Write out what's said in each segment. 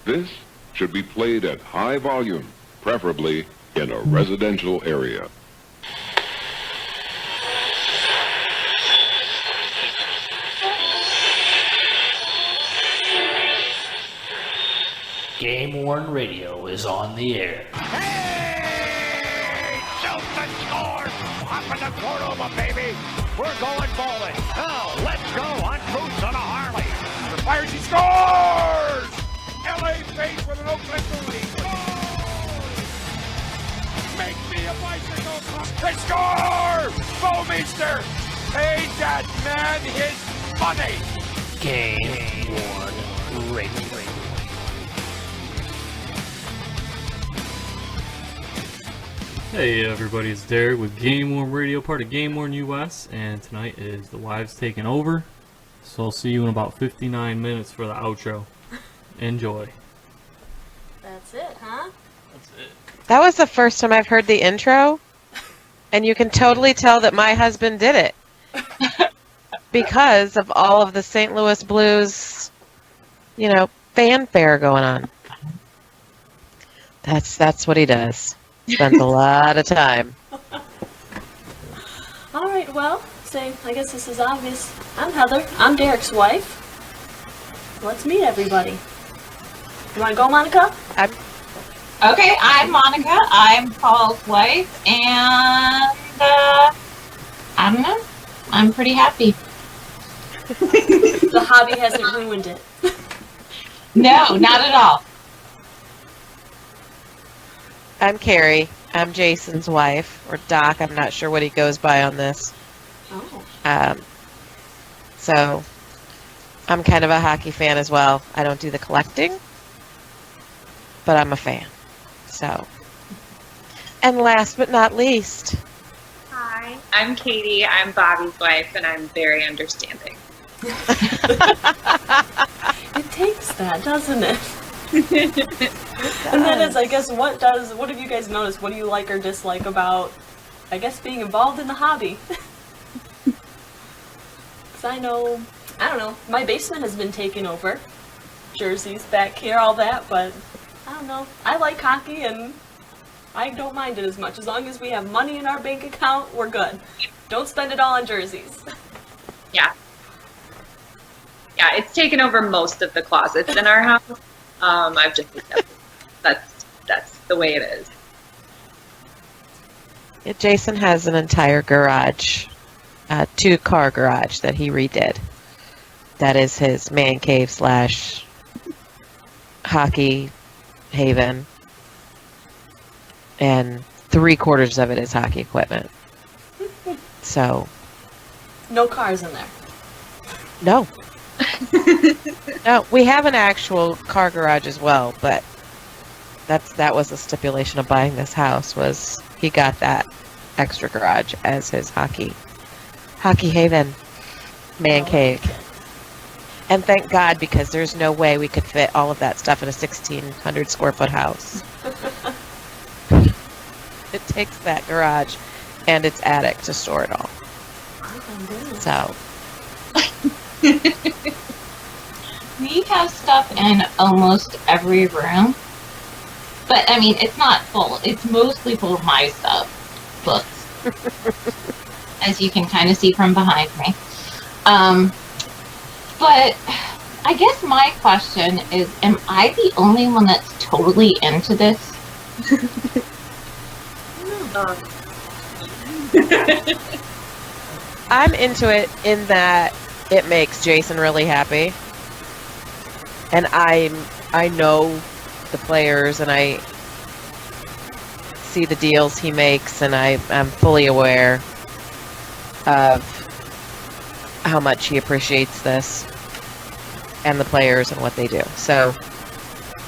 This should be played at high volume, preferably in a residential area. GameWorn Radio is on the air. Hey! Chelsea scores! Up in the Cordova, baby! We're going bowling. Now, let's go on Boots on a Harley. The fires, he scores! LA face with an Oakland lead. Make me a bicycle club. They score! Bowmeister! Pay that man his money! GameWorn Radio. Hey everybody, it's Derek with GameWorn Radio, part of GameWorn.us, and tonight is the Wives Taking Over, so I'll see you in about 59 minutes for the outro. Enjoy. That's it, huh? That's it. That was the first time I've heard the intro, and you can totally tell that my husband did it because of all of the St. Louis Blues, fanfare going on. That's what he does. Spends a lot of time. All right, well, I guess this is obvious. I'm Heather. I'm Derek's wife. Let's meet everybody. You want to go, Monica? Okay, I'm Monica. I'm Paul's wife, and I don't know. I'm pretty happy. The hobby hasn't ruined it. No, not at all. I'm Carrie. I'm Jason's wife, or Doc. I'm not sure what he goes by on this. Oh. So I'm kind of a hockey fan as well. I don't do the collecting, but I'm a fan. So, and last but not least. Hi, I'm Katie. I'm Bobby's wife, and I'm very understanding. It takes that, doesn't it? And that is, I guess, what have you guys noticed? What do you like or dislike about, I guess, being involved in the hobby? Because I don't know, my basement has been taken over. Jerseys back here, all that, but I don't know. I like hockey, and I don't mind it as much. As long as we have money in our bank account, we're good. Don't spend it all on jerseys. Yeah. Yeah, it's taken over most of the closets in our house. I've just accepted that's the way it is. Yeah, Jason has an entire garage, 2-car garage that he redid. That is his man cave / hockey haven, and 3/4 of it is hockey equipment. So, No cars in there. no. No, we have an actual car garage as well, but that was the stipulation of buying this house, was he got that extra garage as his hockey haven, man cave. And thank God, because there's no way we could fit all of that stuff in a 1,600 square foot house. It takes that garage and its attic to store it all. So. We have stuff in almost every room. But, I mean, it's not full. It's mostly full of my stuff. Books. As you can kind of see from behind me. But I guess my question is, am I the only one that's totally into this? I'm into it in that it makes Jason really happy. And I know the players, and I see the deals he makes, and I'm fully aware of how much he appreciates this and the players and what they do. So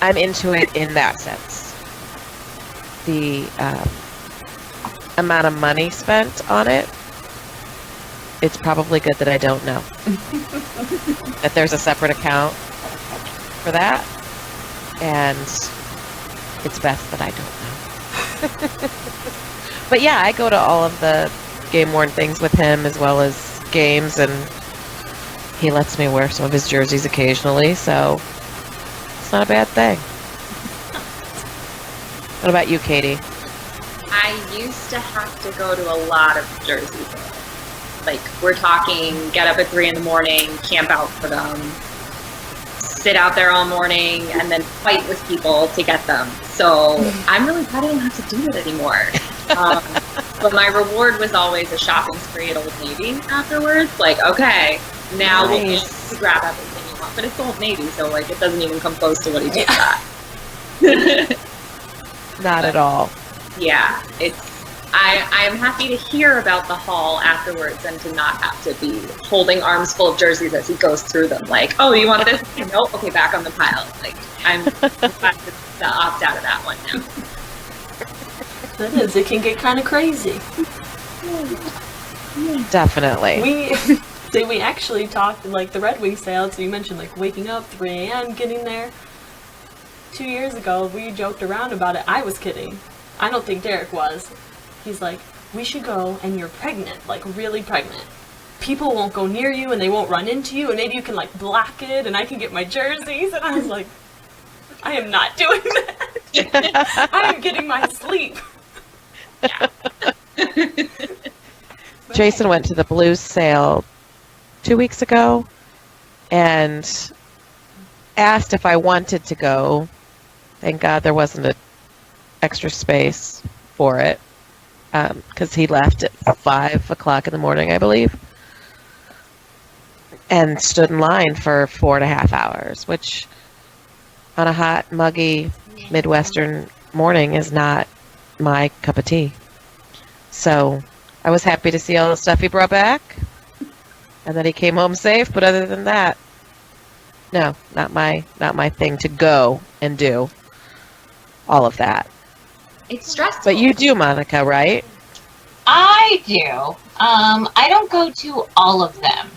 I'm into it in that sense. The amount of money spent on it, it's probably good that I don't know. That there's a separate account for that, and it's best that I don't know. But yeah, I go to all of the GameWorn things with him, as well as games, and he lets me wear some of his jerseys occasionally, so It's not a bad thing. What about you, Katie? I used to have to go to a lot of jersey sales. Like, we're talking get up at 3 in the morning, camp out for them, sit out there all morning, and then fight with people to get them. So I'm really glad I don't have to do it anymore. But my reward was always a shopping spree at Old Navy afterwards. Like, okay, now we'll Nice. grab everything you want. But it's Old Navy, so like it doesn't even come close to what he just got. Not at all. Yeah, I'm happy to hear about the haul afterwards and to not have to be holding arms full of jerseys as he goes through them. Like, oh, you want this? No, okay, back on the pile. Like, I'm glad to opt out of that one now. That is, it can get kind of crazy. Definitely. We actually talked, like, the Red Wing sale, so you mentioned, like, waking up 3 a.m., getting there. 2 years ago, we joked around about it. I was kidding. I don't think Derek was. He's like, we should go and you're pregnant, like really pregnant. People won't go near you and they won't run into you and maybe you can like block it and I can get my jerseys. And I was like, I am not doing that. I am getting my sleep. Jason went to the Blues sale 2 weeks ago and asked if I wanted to go. Thank God there wasn't an extra space for it because he left at 5 o'clock in the morning, I believe, and stood in line for 4.5 hours, which on a hot, muggy Midwestern morning is not my cup of tea. So I was happy to see all the stuff he brought back and that he came home safe, but other than that, no, not my thing to go and do all of that. It's stressful. But you do, Monica, right? I do. I don't go to all of them.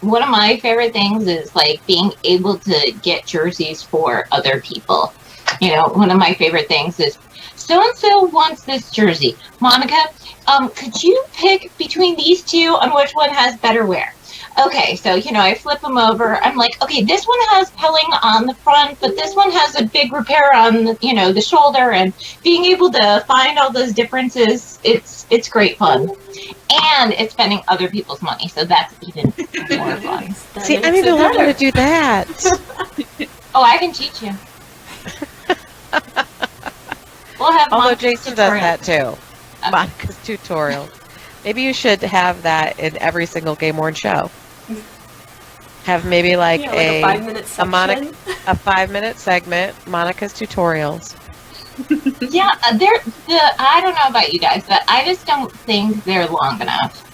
One of my favorite things is like being able to get jerseys for other people. You know, one of my favorite things is so-and-so wants this jersey. Monica, could you pick between these two on which one has better wear? Okay, so, you know, I flip them over. I'm like, okay, this one has pelling on the front, but this one has a big repair on, the shoulder. And being able to find all those differences, it's great fun. And it's spending other people's money, so that's even more fun. See, I need to learn how to do that. Oh, I can teach you. We'll have Although Monica's Jason does tutorial. that too. Monica's tutorial. Maybe you should have that in every single GameWorn show. Have maybe like, like a 5-minute section. a 5-minute segment, Monica's tutorials. Yeah, I don't know about you guys, but I just don't think they're long enough.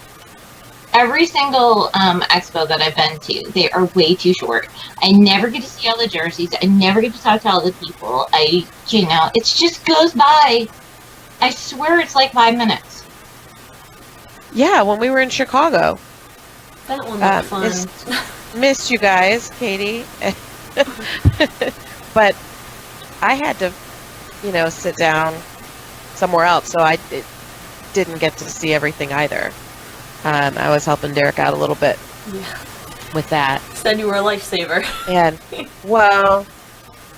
Every single expo that I've been to, they are way too short. I never get to see all the jerseys. I never get to talk to all the people. It just goes by. I swear it's like 5 minutes. Yeah, when we were in Chicago. That one was fun. Missed you guys, Katie. But I had to, sit down somewhere else, so I didn't get to see everything either. I was helping Derek out a little bit with that. Said you were a lifesaver. And, well,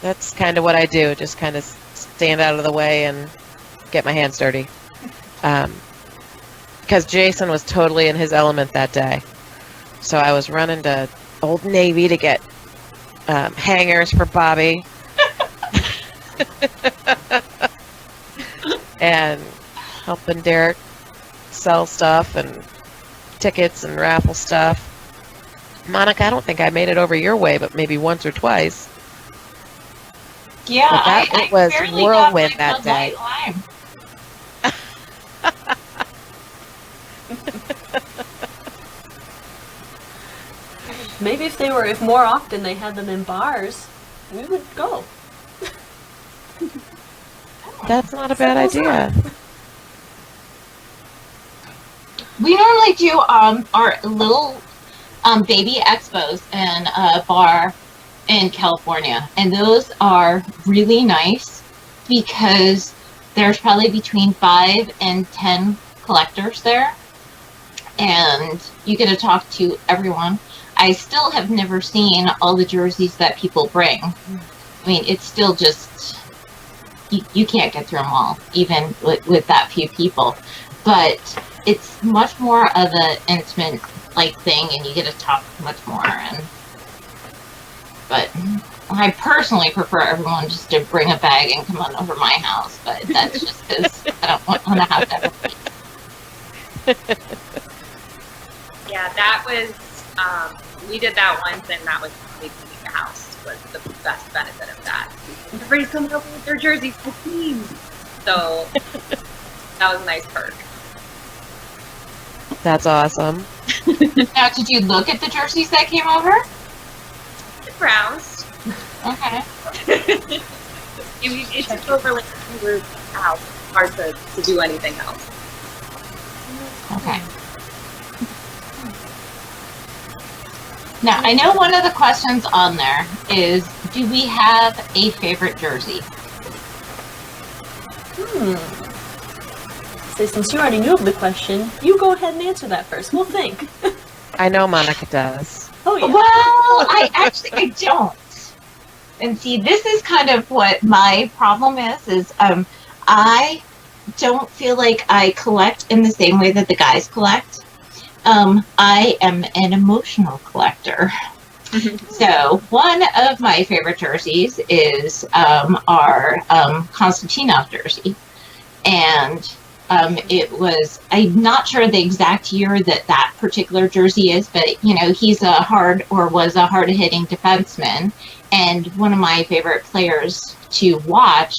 that's kind of what I do. Just kind of stand out of the way and get my hands dirty. Because Jason was totally in his element that day. So I was running to Old Navy to get hangers for Bobby. And helping Derek sell stuff and tickets and raffle stuff. Monica, I don't think I made it over your way, but maybe once or twice. Yeah, It was barely whirlwind got my that Bud Light day. Lime. Maybe if more often they had them in bars, we would go. That's not a bad idea. We normally do our little baby expos in a bar in California, and those are really nice because there's probably between 5 and 10 collectors there, and you get to talk to everyone. I still have never seen all the jerseys that people bring, I mean, it's still just, you can't get through them all, even with that few people. But it's much more of an intimate like thing, and you get to talk much more. But I personally prefer everyone just to bring a bag and come on over my house. But that's just because I don't want to have to ever. Yeah, that was, we did that once, and that was probably cleaning the house was the best benefit of that. Everybody's coming over with their jerseys to clean. So that was a nice perk. That's awesome. Now, did you look at the jerseys that came over? It browsed. Okay. It took over like 2 rooms of the house. It's hard to do anything else. Okay. Now, I know one of the questions on there is, do we have a favorite jersey? So since you already knew of the question, you go ahead and answer that first. We'll think. I know Monica does. Oh, yeah. Well, I don't. And see, this is kind of what my problem is I don't feel like I collect in the same way that the guys collect. I am an emotional collector. So one of my favorite jerseys is our Konstantinov jersey. And it was, I'm not sure the exact year that particular jersey is, but, you know, he's was a hard-hitting defenseman and one of my favorite players to watch.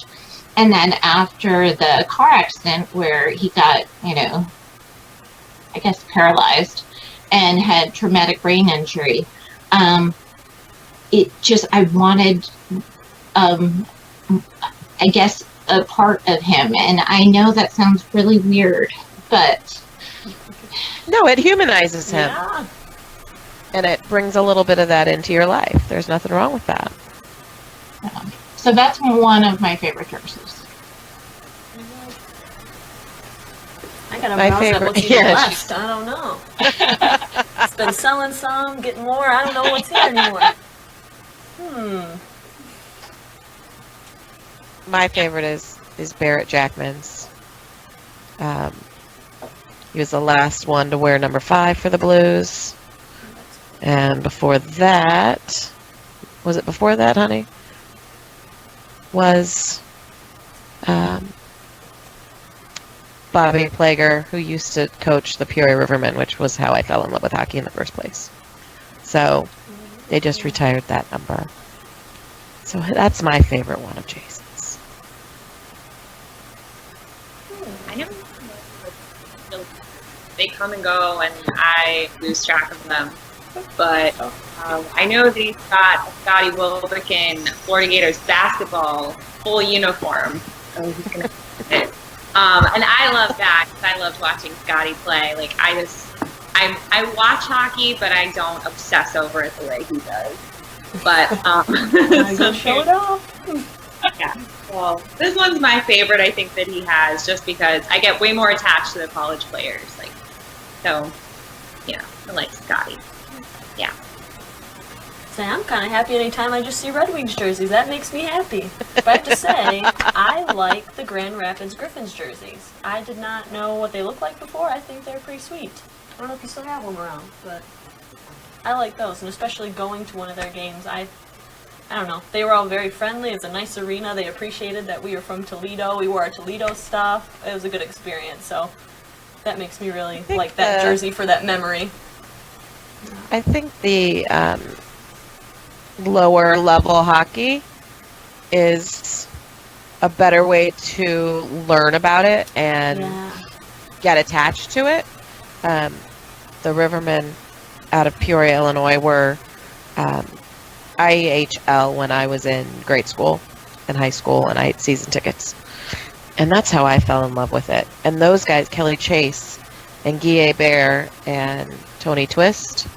And then after the car accident where he got, you know, I guess paralyzed and had traumatic brain injury, it just, I wanted, I guess, a part of him. And I know that sounds really weird, but No, it humanizes him. Yeah. And it brings a little bit of that into your life. There's nothing wrong with that. so that's one of my favorite jerseys. I got a My browse that favorite- what's even yeah, left. I don't know. It's been selling some, getting more. I don't know what's here anymore. My favorite is Barrett Jackman's. He was the last one to wear number 5 for the Blues. And before that, was it before that, honey? Was Bobby Plager, who used to coach the Peoria Rivermen, which was how I fell in love with hockey in the first place. So they just retired that number. So that's my favorite one of Jason's. I never they come and go, and I lose track of them. But I know that he's got a Scotty Wilbekin Florida Gators basketball full uniform. So he's gonna it. And I love that because I loved watching Scotty play. Like I watch hockey, but I don't obsess over it the way he does. But So show it off. yeah. Well, this one's my favorite. I think that he has just because I get way more attached to the college players. Like, so, you know, I like Scotty. Yeah. So I'm kind of happy anytime I just see Red Wings jerseys. That makes me happy. But I have to say, I like the Grand Rapids Griffins jerseys. I did not know what they looked like before. I think they're pretty sweet. I don't know if you still have them around, but I like those, and especially going to one of their games. I don't know. They were all very friendly. It's a nice arena. They appreciated that we were from Toledo. We wore our Toledo stuff. It was a good experience. So that makes me really like that jersey for that memory. I think the lower level hockey is a better way to learn about it and get attached to it. The Rivermen out of Peoria, Illinois were IEHL when I was in grade school and high school, and I had season tickets. And that's how I fell in love with it. And those guys, Kelly Chase and Guy Bear and Tony Twist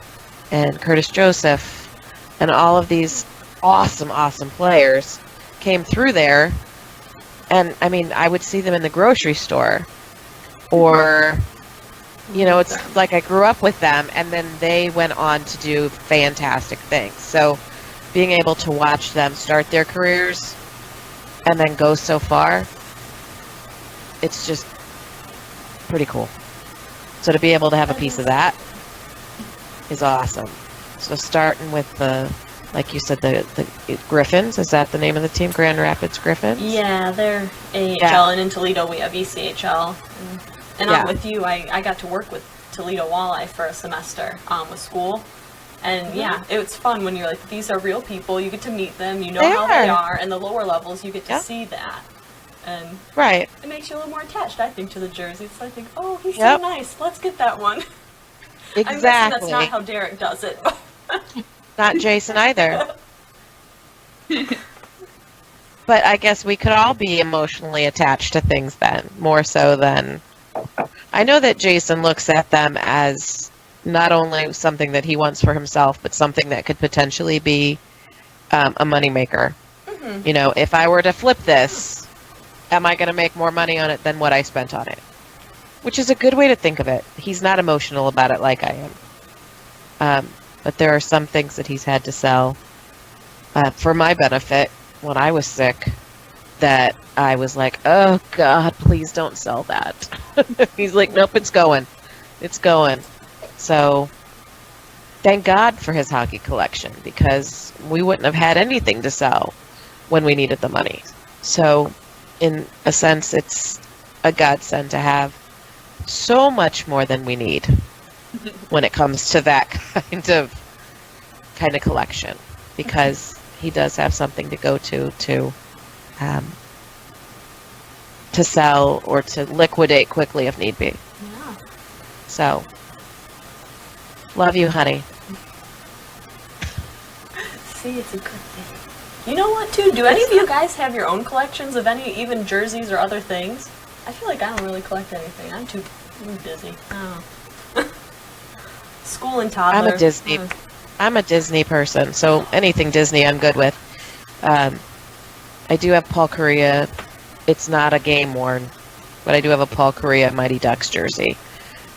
and Curtis Joseph and all of these awesome, awesome players came through there. And, I mean, I would see them in the grocery store. Or, you know, it's like I grew up with them, and then they went on to do fantastic things. So being able to watch them start their careers and then go so far, it's just pretty cool. So to be able to have a piece of that is awesome. So starting with the, like you said, the Griffins, is that the name of the team? Grand Rapids Griffins? Yeah, they're AHL, Yeah. and in Toledo we have ECHL. And Yeah. I'm with you. I got to work with Toledo Walleye for a semester with school. And yeah, it's fun when you're like, these are real people. You get to meet them. You know They how they are. are. And the lower levels, you get to Yeah. see that. And Right. it makes you a little more attached, I think, to the jerseys. I think, oh, he's Yep. so nice. Let's get that one. I'm guessing Exactly. that's not how Derek does it. Not Jason either. But I guess we could all be emotionally attached to things then, more so than... I know that Jason looks at them as not only something that he wants for himself, but something that could potentially be a moneymaker. Mhm. You know, if I were to flip this, am I going to make more money on it than what I spent on it? Which is a good way to think of it. He's not emotional about it like I am. But there are some things that he's had to sell for my benefit when I was sick that I was like, oh, God, please don't sell that. He's like, nope, it's going. It's going. So thank God for his hockey collection, because we wouldn't have had anything to sell when we needed the money. So in a sense, it's a godsend to have so much more than we need when it comes to that kind of collection, because he does have something to go to sell or to liquidate quickly if need be. Yeah. So, love you, honey. See, it's a good thing. You know what, too? Do any of you guys have your own collections of any, even jerseys or other things? I feel like I don't really collect anything. I'm too busy. I don't know. School and toddler. I'm a Disney person, so anything Disney I'm good with. I do have Paul Correa. It's not a game worn, but I do have a Paul Correa Mighty Ducks jersey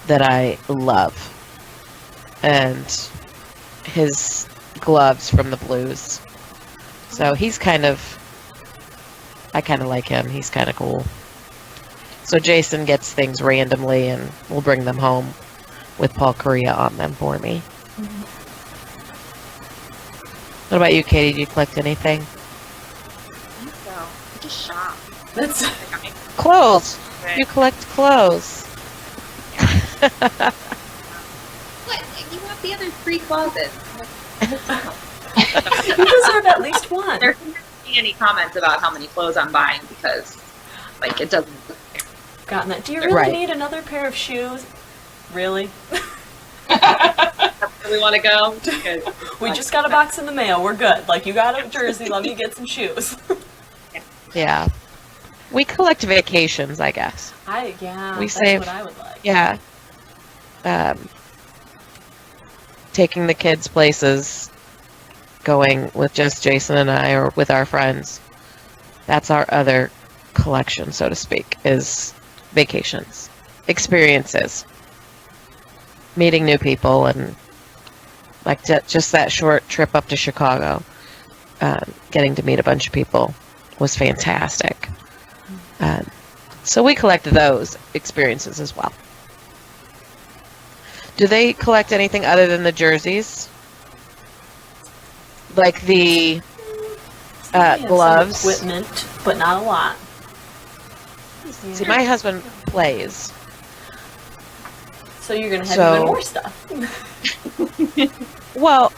that I love. And his gloves from the Blues. So he's I kind of like him. He's kind of cool. So Jason gets things randomly and will bring them home with Paul Correa on them for me. What about you, Katie? Do you collect anything? I think so. I just shop. That's Like, Clothes. You collect clothes. what? You have the other 3 closets. you deserve at least one. There can't be any comments about how many clothes I'm buying because, like, it doesn't. Gotten that. Do you really Right. need another pair of shoes? Really? Where we want to go. Because We just got a box in the mail. We're good. Like, you got a jersey. Let me get some shoes. Yeah. We collect vacations, I guess. We that's save- what I would like. Yeah. Taking the kids places, going with just Jason and I or with our friends. That's our other collection, so to speak, is vacations. Experiences. Meeting new people, and like just that short trip up to Chicago, getting to meet a bunch of people was fantastic. So we collect those experiences as well. Do they collect anything other than the jerseys? Like the We have some gloves? equipment, but not a lot. See, my husband plays. So you're gonna have So- even more stuff. Well,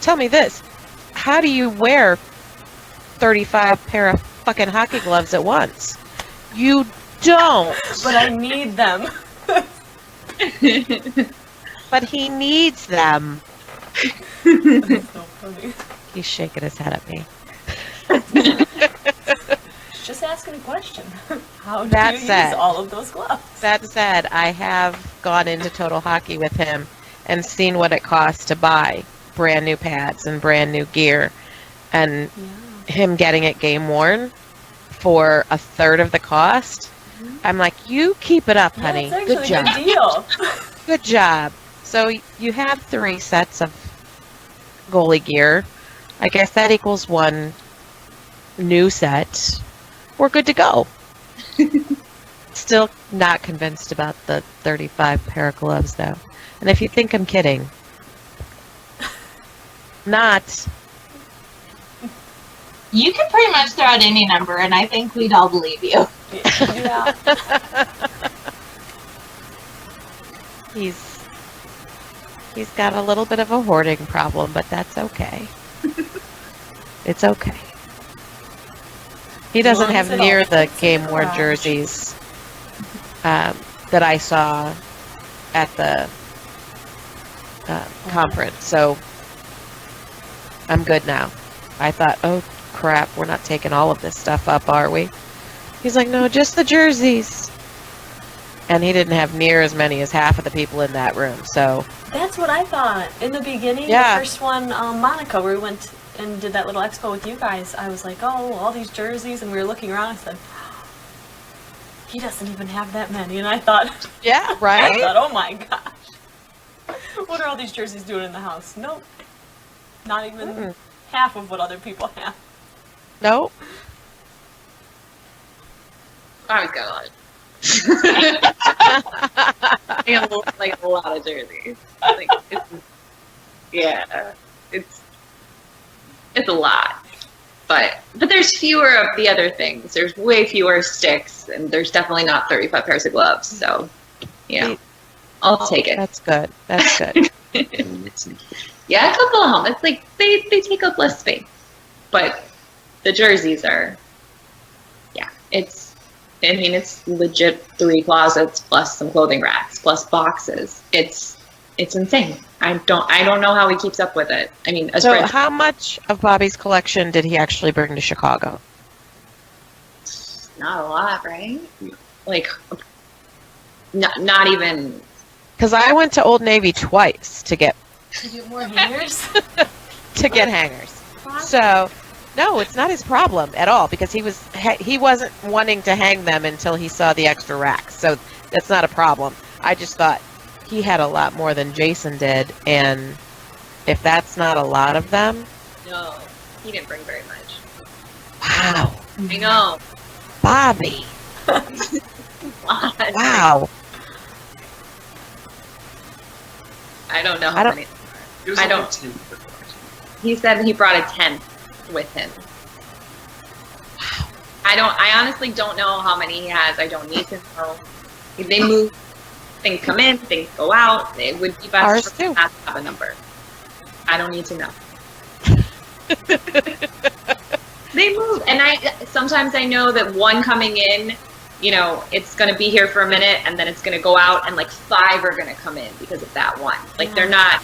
tell me this. How do you wear 35 pair of fucking hockey gloves at once? You don't. But I need them. But he needs them. That's so funny. He's shaking his head at me. Just asking a question. How do That you said- use all of those gloves? That said, I have gone into Total Hockey with him and seen what it costs to buy brand new pads and brand new gear. And him getting it game worn for a third of the cost. I'm like, you keep it up, honey. That's Good actually a job. good deal. Good job. So you have 3 sets of goalie gear. I guess that equals one new set. We're good to go. Still not convinced about the 35 pair of gloves, though. And if you think I'm kidding, not. You can pretty much throw out any number, and I think we'd all believe you. Yeah. He's got a little bit of a hoarding problem, but that's okay. It's okay. He doesn't long as have it all near the fits in the GameWorn garage. jerseys that I saw at the conference, so I'm good now. I thought, oh crap, we're not taking all of this stuff up, are we? He's like, no, just the jerseys. And he didn't have near as many as half of the people in that room, so. That's what I thought. In the beginning, Yeah. the first one, Monica, where we went and did that little expo with you guys, I was like, oh, all these jerseys, and we were looking around, I said, he doesn't even have that many, and I thought, Yeah, right? I thought, oh my gosh. What are all these jerseys doing in the house? Nope. Not even Mm-mm. half of what other people have. Nope. I always got a lot. I have like a lot of jerseys. Like, it's a lot. But there's fewer of the other things. There's way fewer sticks, and there's definitely not 35 pairs of gloves. So, yeah, I'll take it. That's good. That's good. Yeah, a couple of helmets, like they take up less space, but the jerseys are, yeah, it's legit 3 closets plus some clothing racks plus boxes. It's insane. I don't know how he keeps up with it. I mean, So how much of Bobby's collection did he actually bring to Chicago? not a lot, right? Like, not even. Because I went to Old Navy twice to get To get more hangers? hangers. So, no, it's not his problem at all because he wasn't wanting to hang them until he saw the extra racks. So that's not a problem. I just thought he had a lot more than Jason did, and if that's not a lot of them, No, he didn't bring very much. wow, I know. Bobby, wow. I don't know how I don't- many. It was I like don't- a 10 per collection. He said he brought a 10 with him. I honestly don't know how many he has. I don't need to know. If they move, things come in, things go out. It would be best Ours for him too. not to have a number. I don't need to know. They move, and sometimes I know that one coming in, it's going to be here for a minute, and then it's going to go out, and like 5 are going to come in because of that one. Like they're not.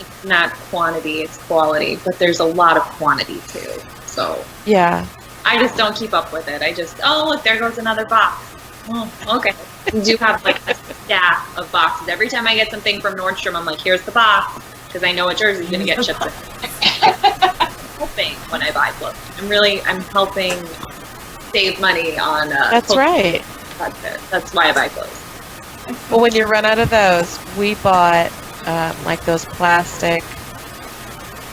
It's not quantity, it's quality, but there's a lot of quantity too. So Yeah. I just don't keep up with it. I just, oh look, there goes another box. Oh, okay. We do have like a stack of boxes. Every time I get something from Nordstrom, I'm like, here's the box, because I know a jersey's gonna get shipped. Helping when I buy clothes. I'm helping save money on. That's clothes. right. That's it. That's why I buy clothes. Well, when you run out of those, we bought like those plastic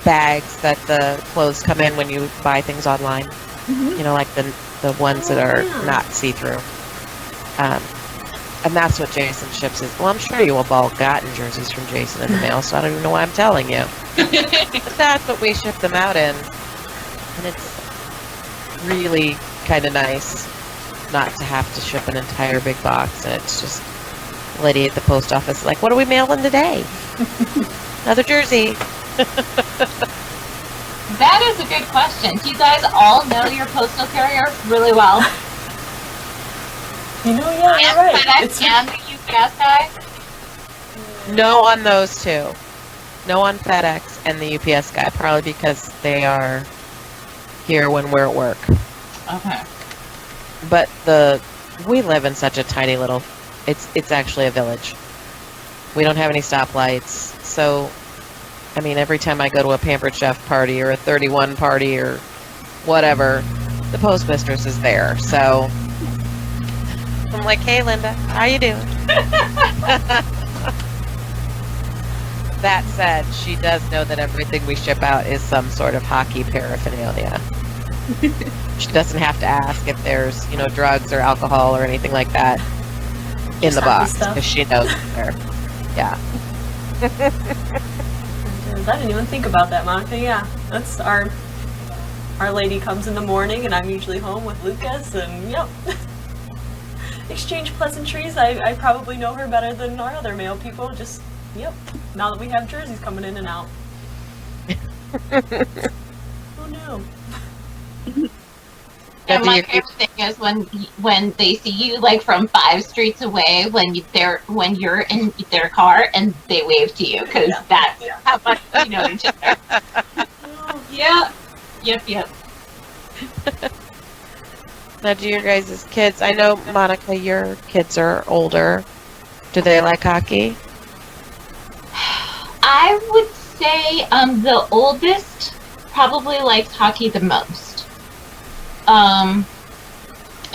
bags that the clothes come in when you buy things online. Mhm. Like the ones that are yeah. not see-through. And that's what Jason ships is. Well, I'm sure you have all gotten jerseys from Jason in the mail, so I don't even know why I'm telling you. But that's what we ship them out in. And it's really kind of nice not to have to ship an entire big box. And it's just, the lady at the post office is like, what are we mailing today? Another jersey. That is a good question. Do you guys all know your postal carrier really well? Yeah, you're And right. FedEx and the UPS guy? No on those two. No on FedEx and the UPS guy, probably because they are here when we're at work. Okay. But we live in such a tiny little, it's actually a village. We don't have any stoplights, so I mean, every time I go to a Pampered Chef party or a 31 party or whatever, the postmistress is there. So I'm like, hey, Linda, how you doing? That said, she does know that everything we ship out is some sort of hockey paraphernalia. She doesn't have to ask if there's, drugs or alcohol or anything like that in Just the hockey box, stuff. because she knows it's there. Yeah. I didn't even think about that, Monica. Yeah, that's our lady comes in the morning, and I'm usually home with Lucas, and yep. Exchange pleasantries. I probably know her better than our other male people. Just, yep. Now that we have jerseys coming in and out. Oh no. And my favorite thing is when they see you like from 5 streets away when you're in their car and they wave to you because that's how much you know each other. Yeah. Yep. Now, do your guys' kids, I know, Monica, your kids are older. Do they like hockey? I would say the oldest probably likes hockey the most.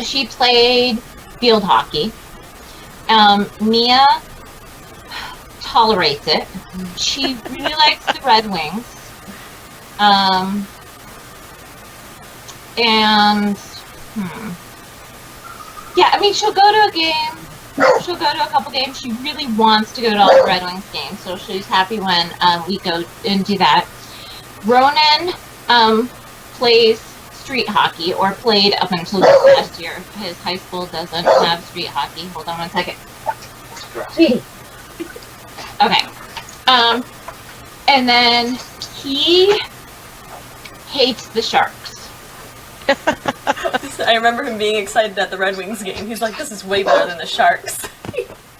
She played field hockey. Mia tolerates it. She really likes the Red Wings. Yeah, I mean, she'll go to a game. She'll go to a couple games. She really wants to go to all the Red Wings games, so she's happy when we go and do that. Ronan plays street hockey, or played up until this last year. His high school doesn't have street hockey. Hold on one second. Sweetie. Okay. And then he hates the Sharks. I remember him being excited at the Red Wings game. He's like, this is way better than the Sharks.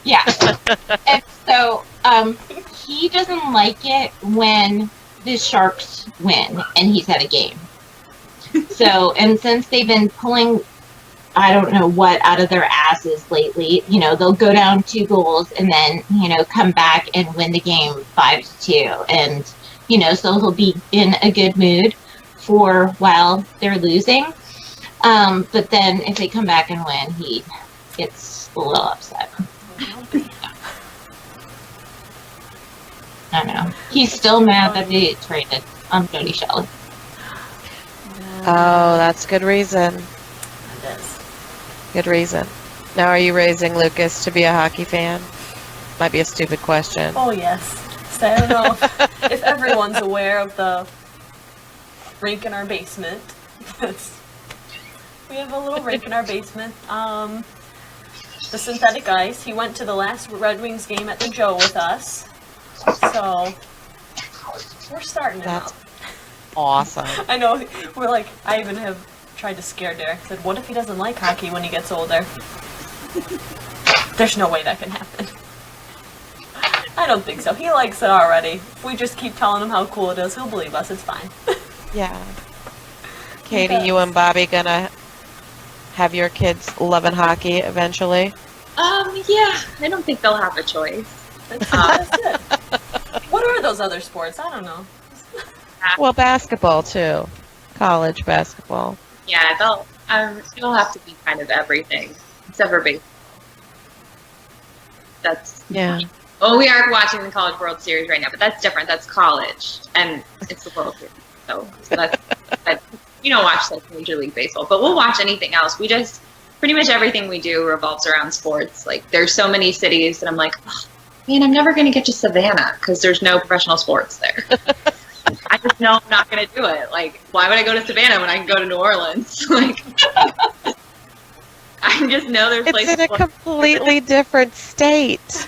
Yeah. And so he doesn't like it when the Sharks win and he's at a game. So, and since they've been pulling, I don't know what, out of their asses lately, they'll go down 2 goals and then, come back and win the game 5-2. And, so he'll be in a good mood for while they're losing. But then if they come back and win, he gets a little upset. I don't know. He's still mad that they traded Jody Shelley. Oh, that's good reason. It is. Good reason. Now, are you raising Lucas to be a hockey fan? Might be a stupid question. Oh, yes. So I don't know if everyone's aware of the rink in our basement. We have a little rink in our basement. The synthetic ice. He went to the last Red Wings game at the Joe with us. So, we're starting it out. Awesome. I know, we're like, I even have tried to scare Derek. I said, what if he doesn't like hockey when he gets older? There's no way that can happen. I don't think so. He likes it already. If we just keep telling him how cool it is, he'll believe us. It's fine. Yeah. Katie, you and Bobby gonna have your kids loving hockey eventually? Yeah, I don't think they'll have a choice. That's it. What are those other sports? I don't know. Well, basketball too. College basketball. Yeah, it'll have to be kind of everything, except for baseball. That's Yeah. Oh, we are watching the College World Series right now, but that's different. That's college, and it's the World Series. So that's we don't watch like Major League Baseball, but we'll watch anything else. We just pretty much everything we do revolves around sports. Like there's so many cities that I'm like, oh, man, I'm never going to get to Savannah because there's no professional sports there. I just know I'm not going to do it. Like, why would I go to Savannah when I can go to New Orleans? Like, I just know there's places. It's in a completely different state.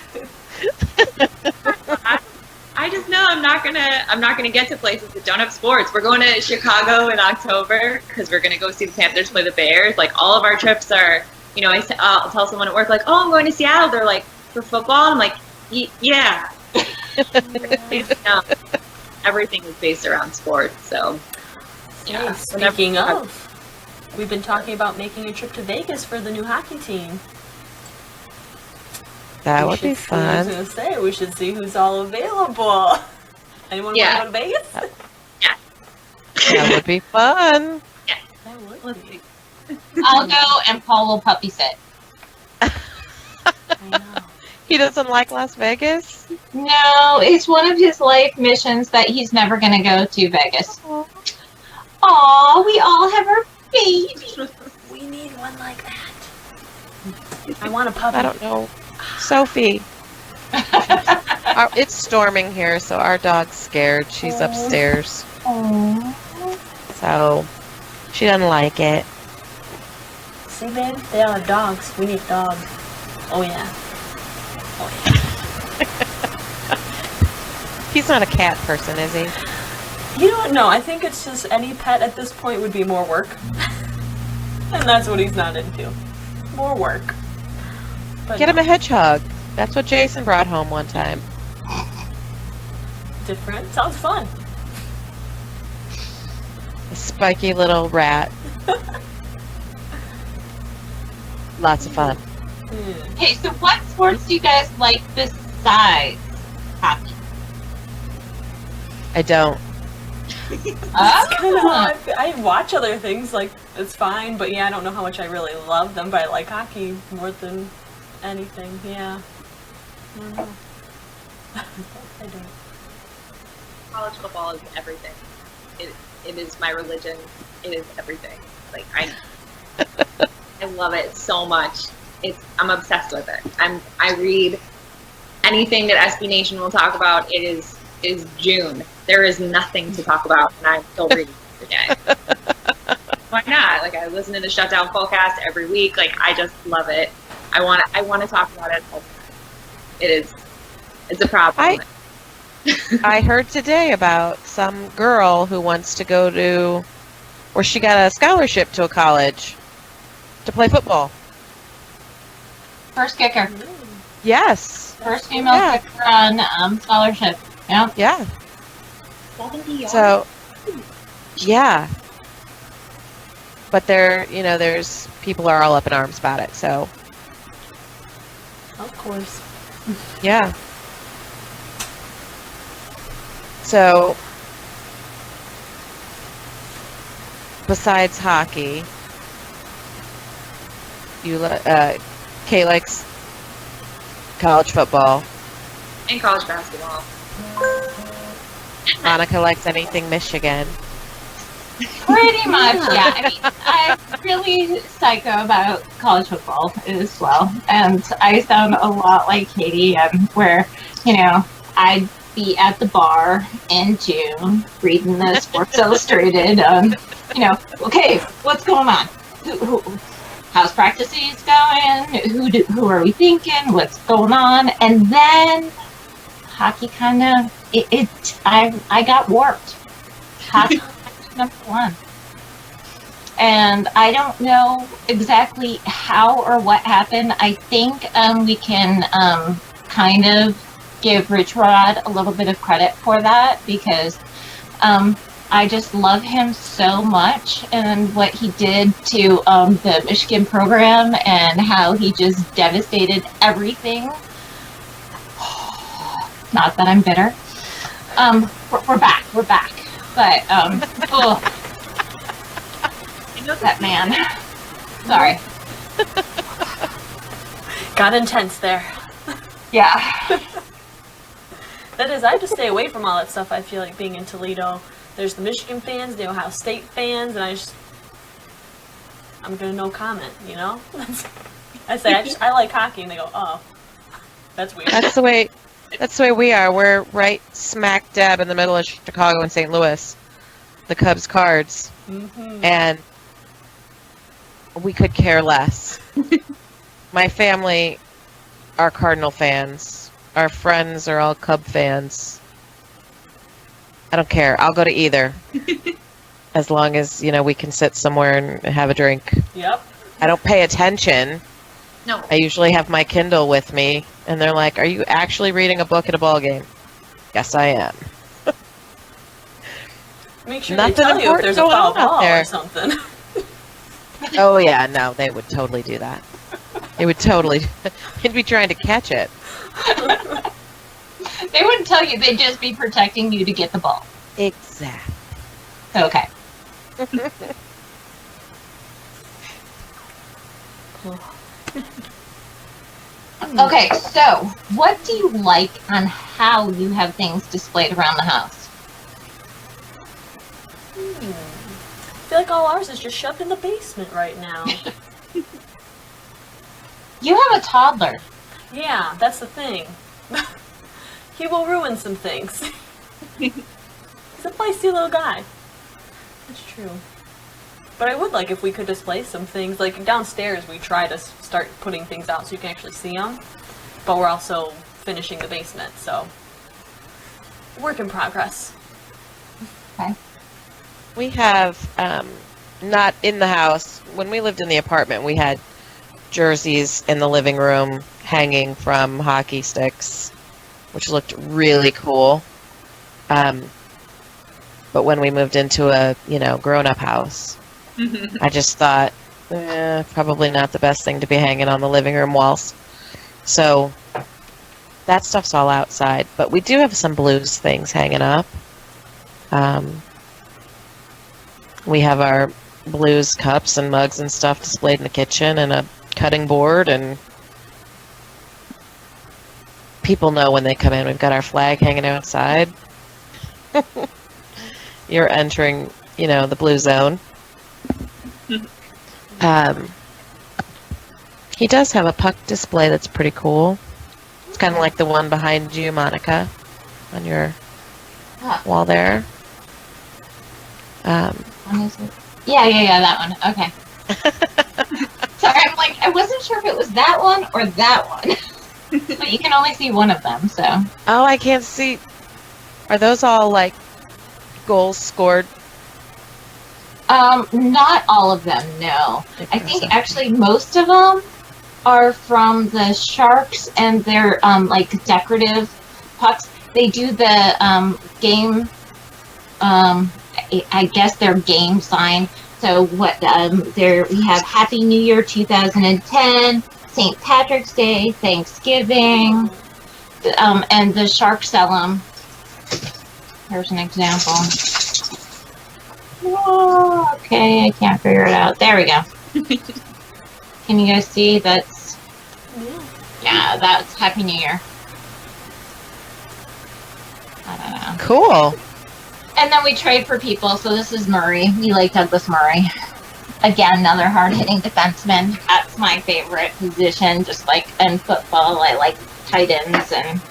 I just know I'm not gonna get to places that don't have sports. We're going to Chicago in October because we're gonna go see the Panthers play the Bears. Like all of our trips are, I'll tell someone at work like, oh, I'm going to Seattle. They're like, for football. I'm like, yeah. Everything is based around sports. So Yeah. Speaking of, we've been talking about making a trip to Vegas for the new hockey team. That would be fun. I was going to say, we should see who's all available. Anyone want to go to Vegas? That would be fun. That would be. I'll go and Paul will puppy sit. I know. He doesn't like Las Vegas? No, it's one of his life missions that he's never going to go to Vegas. Aw, we all have our baby. We need one like that. I want a puppy. I don't know. Sophie. It's storming here, so our dog's scared. She's upstairs. Aw. So she doesn't like it. See, babe? They all have dogs. We need dogs. Oh, yeah. Oh, yeah. He's not a cat person, is he? You don't know. I think it's just any pet at this point would be more work. And that's what he's not into. More work. But Get him a hedgehog. That's what Jason brought home one time. different. Sounds fun. A spiky little rat. Lots of fun. Okay, so what sports do you guys like besides hockey? I don't. That's kind of how I watch other things, like, it's fine, but yeah, I don't know how much I really love them, but I like hockey more than anything, yeah. I don't know. I don't. College football is everything. It is my religion. It is everything. Like I love it so much. I'm obsessed with it. I read anything that SB Nation will talk about. It is June. There is nothing to talk about, and I'm still reading every day. Why not? Like I listen to the Shutdown Fullcast every week. Like I just love it. I want to talk about it all the time. It's a problem. I heard today about some girl who wants to go to, or she got a scholarship to a college to play football. First kicker. Yes. First female kicker on scholarship. Yeah. Yeah. 70 yards. So, yeah. But there's people are all up in arms about it. So, Of course. yeah. So, besides hockey, Kay likes college football. And college basketball. Monica likes anything Michigan. Pretty much, yeah. I mean, I'm really psycho about college football as well. And I sound a lot like Katie, where, I'd be at the bar in June reading the Sports Illustrated, okay, what's going on? How's practices going? Who are we thinking? What's going on? And then hockey kind of, I got warped. Hockey number one. And I don't know exactly how or what happened. I think we can kind of give Rich Rod a little bit of credit for that because I just love him so much and what he did to the Michigan program and how he just devastated everything. Not that I'm bitter. We're back. But, that man. Sorry. Got intense there. Yeah. That is, I have to stay away from all that stuff. I feel like being in Toledo. There's the Michigan fans, the Ohio State fans, and I'm gonna no comment, I like hockey, and they go, oh, that's weird. That's the way we are. We're right smack dab in the middle of Chicago and St. Louis, the Cubs Cards, and we could care less. My family are Cardinal fans. Our friends are all Cub fans. I don't care. I'll go to either. As long as, we can sit somewhere and have a drink. Yep. I don't pay attention. No. I usually have my Kindle with me, and they're like, "Are you actually reading a book at a ball game?" Yes, I am. Make sure Nothing they tell you if important there's a going foul on out ball there. or something. Oh, yeah, no, they would totally do that. They would totally. He'd be trying to catch it. They wouldn't tell you. They'd just be protecting you to get the ball. Exactly. Okay. Okay, so what do you like on how you have things displayed around the house? I feel like all ours is just shoved in the basement right now. You have a toddler. Yeah, that's the thing. He will ruin some things. He's a feisty little guy. That's true. But I would like if we could display some things. Like downstairs, we try to start putting things out so you can actually see them. But we're also finishing the basement, so work in progress. Okay. We have, not in the house. When we lived in the apartment, we had jerseys in the living room hanging from hockey sticks, which looked really cool. But when we moved into a, grown-up house, I just thought, probably not the best thing to be hanging on the living room walls. So that stuff's all outside. But we do have some blues things hanging up. We have our blues cups and mugs and stuff displayed in the kitchen and a cutting board, and people know when they come in. We've got our flag hanging outside. You're entering, the blue zone. He does have a puck display that's pretty cool. It's kind of like the one behind you, Monica, on your wall there. One is it? Yeah, that one. Okay. Sorry, I'm like, I wasn't sure if it was that one or that one. But you can only see one of them, so. Oh, I can't see. Are those all, like, goals scored? Not all of them, no. I think actually most of them are from the Sharks, and they're, like, decorative pucks. They do the, game, I guess their game sign. So what, there, we have Happy New Year 2010, St. Patrick's Day, Thanksgiving, and the Sharks sell them. Here's an example. Oh, okay, I can't figure it out. There we go. Can you guys see? That's, yeah, that's Happy New Year. I don't know. Cool. And then we trade for people. So this is Murray. We like Douglas Murray. Again, another hard-hitting defenseman. That's my favorite position. Just like in football, I like tight ends and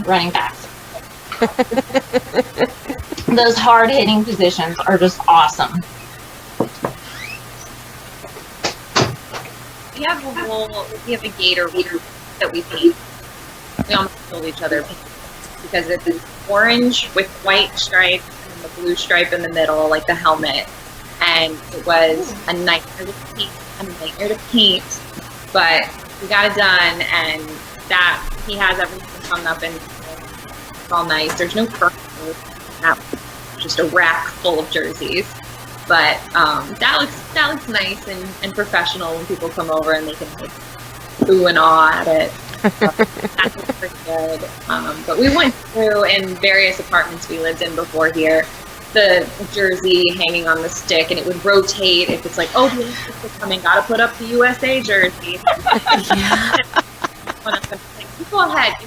running backs. Those hard-hitting positions are just awesome. We have a gator that we paint. We almost told each other because it's orange with white stripes and the blue stripe in the middle, like the helmet. And it was a nightmare to paint, but we got it done, and that he has everything hung up and it's all nice. There's no curtain, just a rack full of jerseys. But that looks nice and professional when people come over and they can like ooh and ah at it. That looks pretty good. But we went through in various apartments we lived in before here, the jersey hanging on the stick, and it would rotate if it's like, oh, the Olympics are coming, gotta put up the USA jersey. You go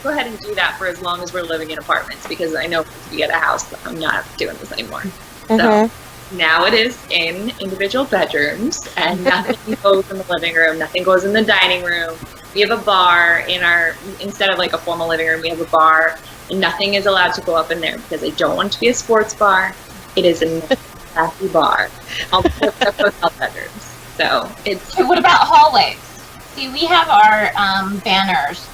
ahead and do that for as long as we're living in apartments, because I know if we get a house, I'm not doing this anymore. So now it is in individual bedrooms, and nothing goes in the living room, nothing goes in the dining room. We have a bar instead of like a formal living room, we have a bar, and nothing is allowed to go up in there because I don't want it to be a sports bar. It is a classy bar. All the hotel bedrooms. So it's. So what about hallways? See, we have our banners,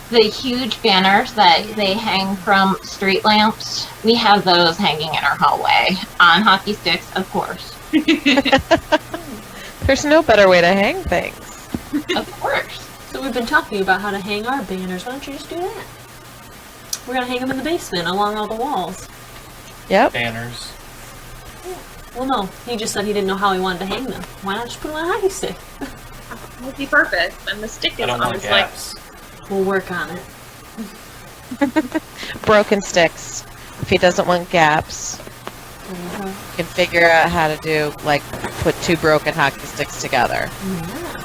the huge banners that they hang from street lamps. We have those hanging in our hallway on hockey sticks, of course. There's no better way to hang things. Of course. So we've been talking about how to hang our banners. Why don't you just do that? We're going to hang them in the basement along all the walls. Yep. Banners. Well, no. He just said he didn't know how he wanted to hang them. Why not just put them on a hockey stick? Multi-purpose, and the stick I is don't want always gaps. We'll work on it. Broken sticks. If he doesn't want gaps, you can figure out how to do, like, put two broken hockey sticks together. Yeah.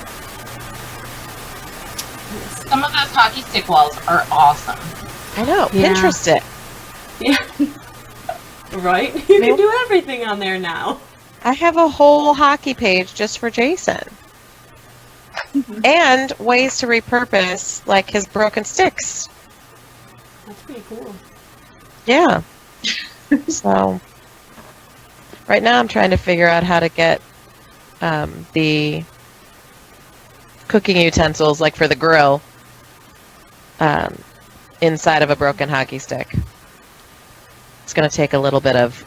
Some of those hockey stick walls are awesome. I know. Yeah. Pinterest it. Yeah. Right? You can do everything on there now. I have a whole hockey page just for Jason. And ways to repurpose, like, his broken sticks. That's pretty cool. Yeah. So, right now I'm trying to figure out how to get the cooking utensils, like for the grill, inside of a broken hockey stick. It's going to take a little bit of,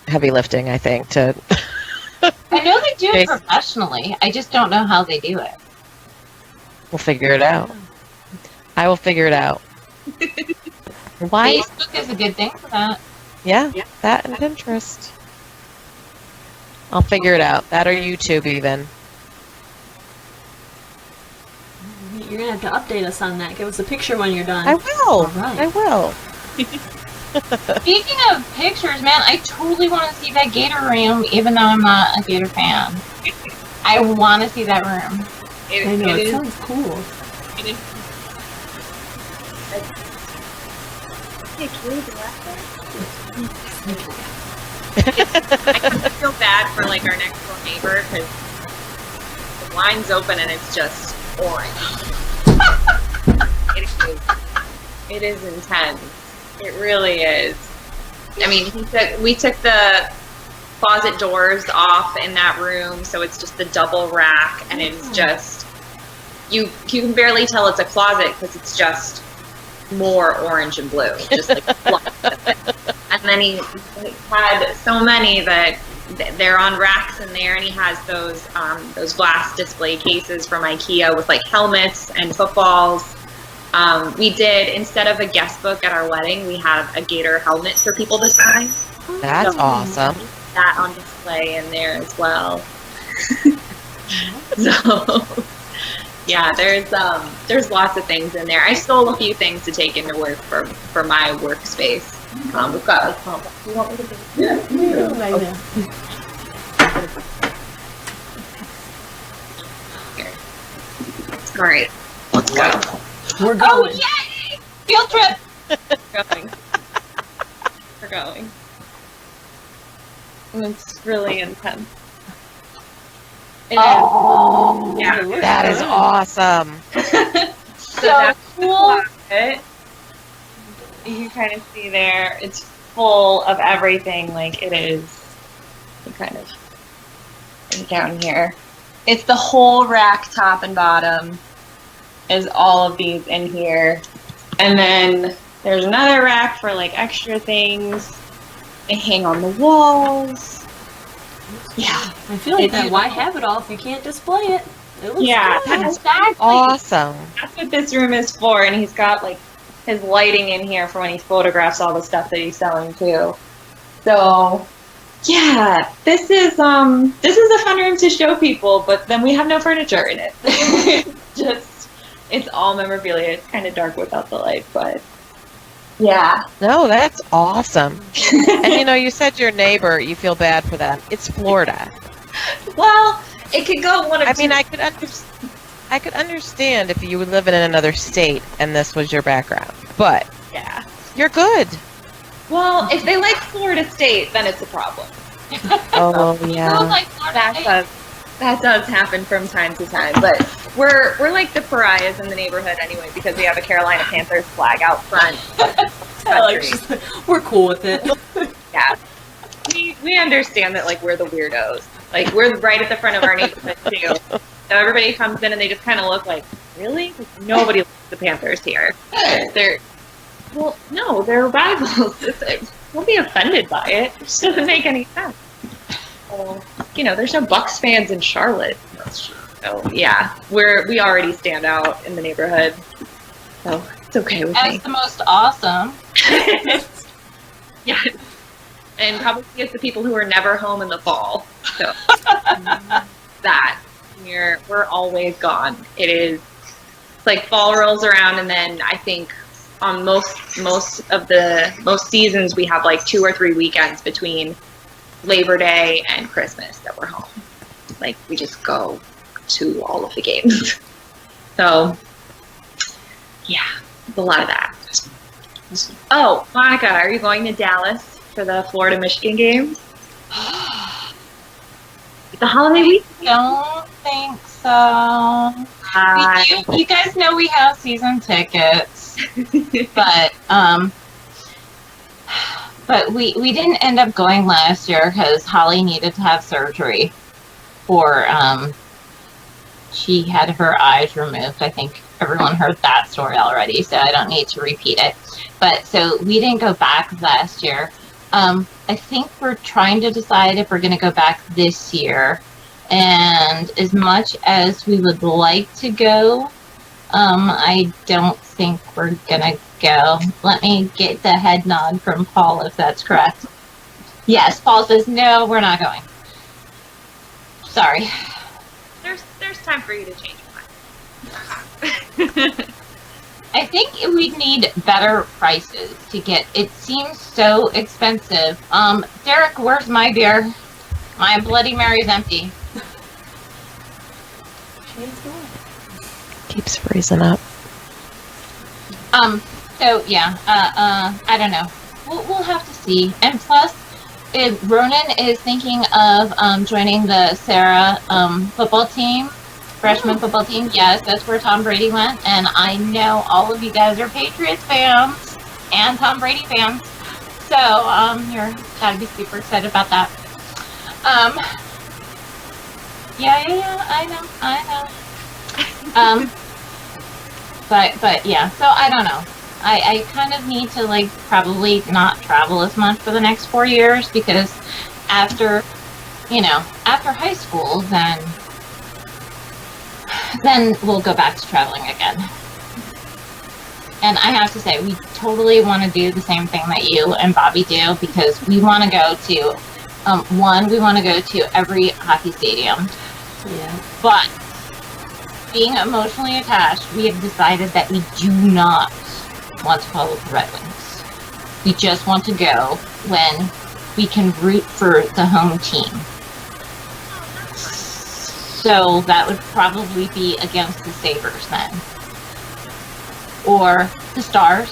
heavy lifting, I think, to... I know they do it Jason. professionally. I just don't know how they do it. We'll figure it out. I will figure it out. Why? Facebook is a good thing for that. Yeah, that and Pinterest. I'll figure it out. That or YouTube, even. You're going to have to update us on that. Give us a picture when you're done. I will. All right. I will. Speaking of pictures, man, I totally want to see that Gator room, even though I'm not a Gator fan. I want to see that room. I know, it sounds cool. I kind of feel bad for like our next door neighbor because the line's open and it's just orange. It is intense. It really is. I mean, we took the closet doors off in that room, so it's just the double rack, and it's just you can barely tell it's a closet because it's just more orange and blue, just like and then he had so many that they're on racks in there, and he has those glass display cases from IKEA with like helmets and footballs. We did, instead of a guest book at our wedding, we had a Gator helmet for people to sign. That's awesome. That on display in there as well. So, yeah, there's lots of things in there. I stole a few things to take into work for my workspace. We've got like, you want me to do? Yeah. All right, let's go. We're Oh, going. yay! Field trip! We're going. And it's really intense. Oh, Yeah. That is awesome. So so that's the cool. closet. You can kind of see there. It's full of everything. Like it is. You kind of down here. It's the whole rack, top and bottom. Is all of these in here, and then there's another rack for like extra things. They hang on the walls. Yeah, I feel like that. Why have it all if you can't display it? It looks Yeah. good. Exactly. Awesome. that's what this room is for. And he's got like his lighting in here for when he photographs all the stuff that he's selling too. So yeah, this is a fun room to show people, but then we have no furniture in it. It's all memorabilia. It's kind of dark without the light, but yeah. No, that's awesome. And you said your neighbor, you feel bad for them. It's Florida. Well, it could go one of I two. mean, I could understand if you were living in another state and this was your background, but Yeah. you're good. Well, if they like Florida State, then it's a problem. Oh Sounds yeah. like Florida State. That does happen from time to time, but we're like the pariahs in the neighborhood anyway because we have a Carolina Panthers flag out front. We're cool with it. Yeah, we understand that like we're the weirdos. Like we're right at the front of our neighborhood too. So everybody comes in and they just kind of look like, really? Like, nobody likes the Panthers here. No, they're rivals. Don't be offended by it. It just doesn't make any sense. Well, there's no Bucks fans in Charlotte. So yeah, we already stand out in the neighborhood. So it's okay with That's me. the most awesome. Yeah. And probably it's the people who are never home in the fall. So that we're always gone. It's like fall rolls around, and then I think on most seasons we have like 2 or 3 weekends between Labor Day and Christmas that we're home. Like, we just go to all of the games. So, yeah, a lot of that. Oh, Monica, are you going to Dallas for the Florida-Michigan game? It's a holiday week. Don't think so. You guys know we have season tickets, but we didn't end up going last year because Holly needed to have surgery for she had her eyes removed. I think everyone heard that story already, so I don't need to repeat it. But so we didn't go back last year. I think we're trying to decide if we're going to go back this year. And as much as we would like to go, I don't think we're going to go. Let me get the head nod from Paul if that's correct. Yes, Paul says, no, we're not going. Sorry. There's time for you to change your mind. I think we'd need better prices to get. It seems so expensive. Derek, where's my beer? My Bloody Mary's empty. Keeps freezing up. So yeah, I don't know. We'll have to see. And plus, if Ronan is thinking of joining the Sarah football team, freshman football team. Yes, that's where Tom Brady went. And I know all of you guys are Patriots fans and Tom Brady fans. So you're gotta be super excited about that. Yeah, I know. But yeah, so I don't know. I kind of need to like probably not travel as much for the next 4 years because after high school, then we'll go back to traveling again. And I have to say, we totally want to do the same thing that you and Bobby do because we want to go to, we want to go to every hockey stadium. Yeah. But being emotionally attached, we have decided that we do not want to follow the Red Wings. We just want to go when we can root for the home team. So that would probably be against the Sabres then. Or the Stars.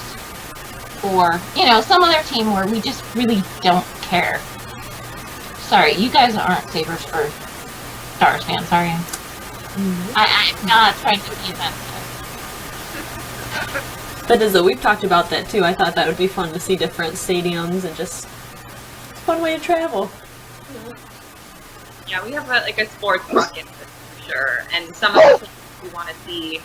Or, some other team where we just really don't care. Sorry, you guys aren't Sabres or Stars fans, are you? Mm-hmm. I'm not trying to be offensive. But as we've talked about that too, I thought that would be fun to see different stadiums and just it's a fun way to travel. Yeah, we have a sports bucket for sure, and some of the things we want to see,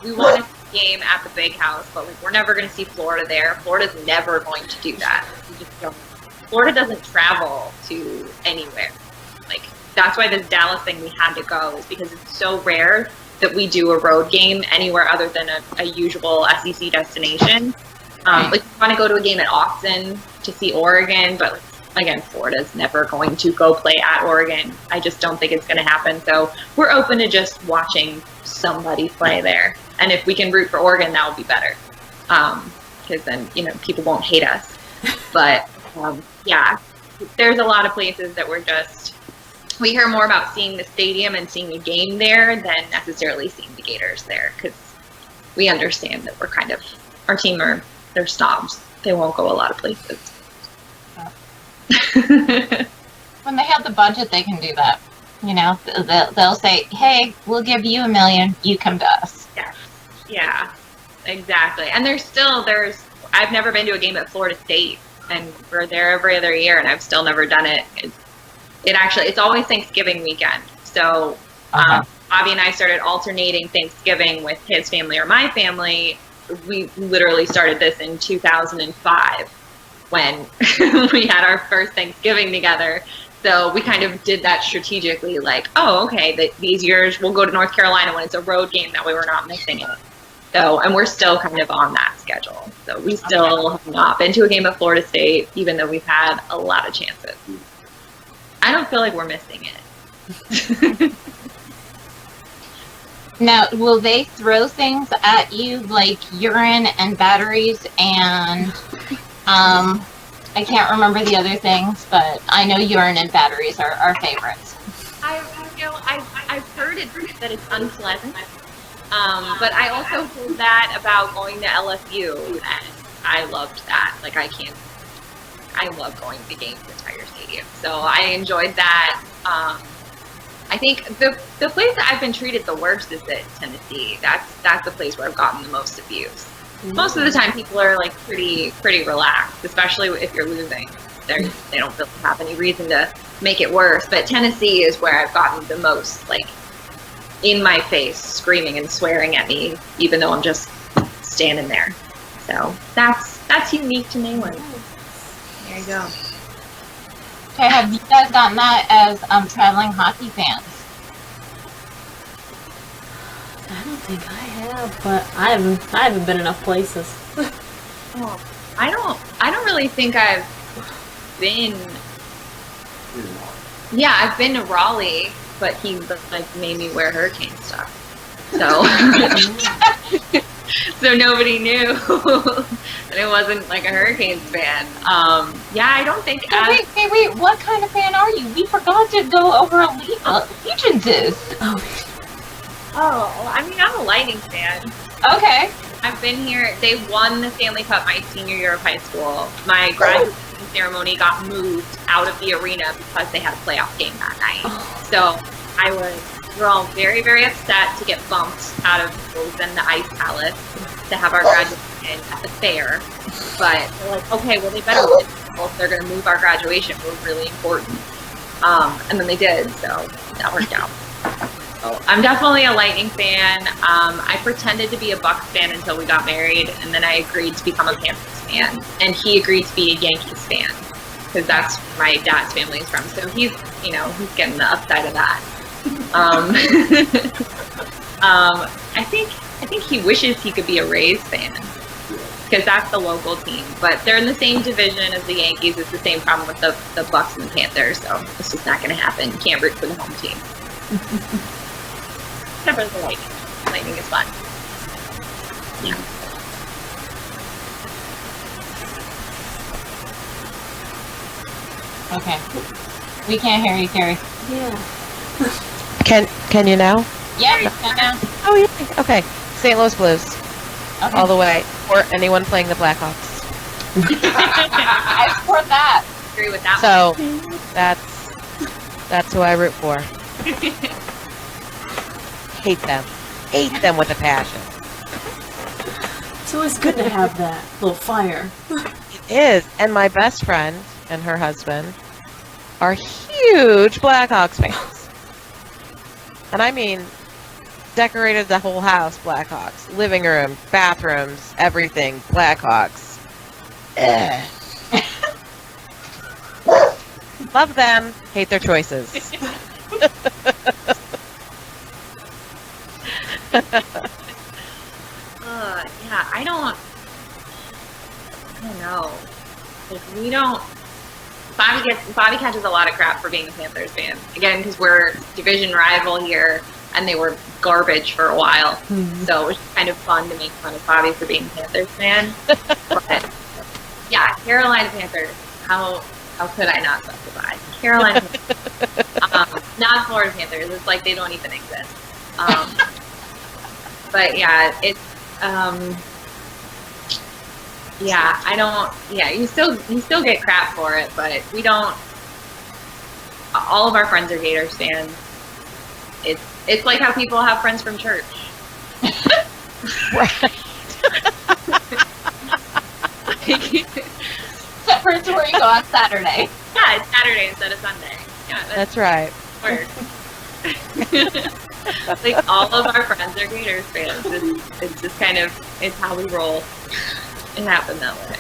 we want to see a game at the big house, but we're never going to see Florida there. Florida's never going to do that. We just don't. Florida doesn't travel to anywhere. That's why this Dallas thing we had to go is because it's so rare that we do a road game anywhere other than a usual SEC destination. We want to go to a game at Austin to see Oregon, but again, Florida's never going to go play at Oregon. I just don't think it's going to happen. So we're open to just watching somebody play there. And if we can root for Oregon, that would be better. Because then, people won't hate us. But yeah, there's a lot of places that we hear more about seeing the stadium and seeing a game there than necessarily seeing the Gators there. Because we understand that our team they're snobs. They won't go a lot of places. When they have the budget, they can do that. They'll say, hey, we'll give you $1 million, you come to us. Yeah, exactly. And I've never been to a game at Florida State, and we're there every other year, and I've still never done it. It's always Thanksgiving weekend. So Bobby and I started alternating Thanksgiving with his family or my family. We literally started this in 2005 when we had our first Thanksgiving together. So we kind of did that strategically, these years we'll go to North Carolina when it's a road game, that way we're not missing it. So, and we're still kind of on that schedule. So we still have not been to a game at Florida State, even though we've had a lot of chances. I don't feel like we're missing it. Now, will they throw things at you like urine and batteries and I can't remember the other things, but I know urine and batteries are our favorites. I heard that it's unpleasant. But I also heard that about going to LSU, and I loved that. Like, I love going to games at Tiger Stadium. So I enjoyed that. I think the place that I've been treated the worst is at Tennessee. That's the place where I've gotten the most abuse. Most of the time, people are like pretty relaxed, especially if you're losing. They don't really have any reason to make it worse. But Tennessee is where I've gotten the most, like, in my face, screaming and swearing at me, even though I'm just standing there. So that's unique to Maywood. There you go. Okay, have you guys gotten that as traveling hockey fans? I don't think I have, but I haven't been enough places. Oh, I don't really think I've been. Yeah, I've been to Raleigh, but he like made me wear hurricane stuff. So so nobody knew that it wasn't like a Hurricanes fan. Yeah, I don't think. Wait, what kind of fan are you? We forgot to go over allegiances. Oh, I mean, I'm a Lightning fan. Okay. I've been here. They won the Stanley Cup my senior year of high school. My graduation ceremony got moved out of the arena because they had a playoff game that night. So we're all very, very upset to get bumped out of the Ice Palace to have our graduation at the fair. But they're like, okay, well, they better win. Well, if they're going to move our graduation, we're really important. And then they did, so that worked out. So I'm definitely a Lightning fan. I pretended to be a Bucks fan until we got married, and then I agreed to become a Panthers fan. And he agreed to be a Yankees fan, because that's where my dad's family is from. So he's getting the upside of that. I think he wishes he could be a Rays fan, because that's the local team. But they're in the same division as the Yankees. It's the same problem with the Bucks and the Panthers, so it's just not going to happen. You can't root for the home team. Except for the Lightning. Lightning is fun. Yeah. Okay. We can't hear you, Carrie. Yeah. Can you now? Yeah, we can now. Oh yeah. Okay. St. Louis Blues. Okay. All the way. Or anyone playing the Blackhawks. I support that. Agree with that. So that's who I root for. Hate them. Hate them with a passion. It's always good to have that little fire. It is. And my best friend and her husband are huge Blackhawks fans. And I mean, decorated the whole house Blackhawks. Living room, bathrooms, everything Blackhawks. Love them. Hate their choices. Yeah, I don't know. Like, we don't. Bobby catches a lot of crap for being a Panthers fan. Again, because we're division rival here, and they were garbage for a while. So it was kind of fun to make fun of Bobby for being a Panthers fan. But yeah, Carolina Panthers. How could I not specify? Carolina Panthers. Not Florida Panthers. It's like they don't even exist. But yeah, it's yeah, I don't. Yeah, you still get crap for it, but we don't. All of our friends are Gators fans. It's like how people have friends from church. Right. Except for it's where you go on Saturday. Yeah, it's Saturday instead of Sunday. Yeah, That's right. Word. Like, all of our friends are Gators fans. It's just kind of, it's how we roll. It happened that way.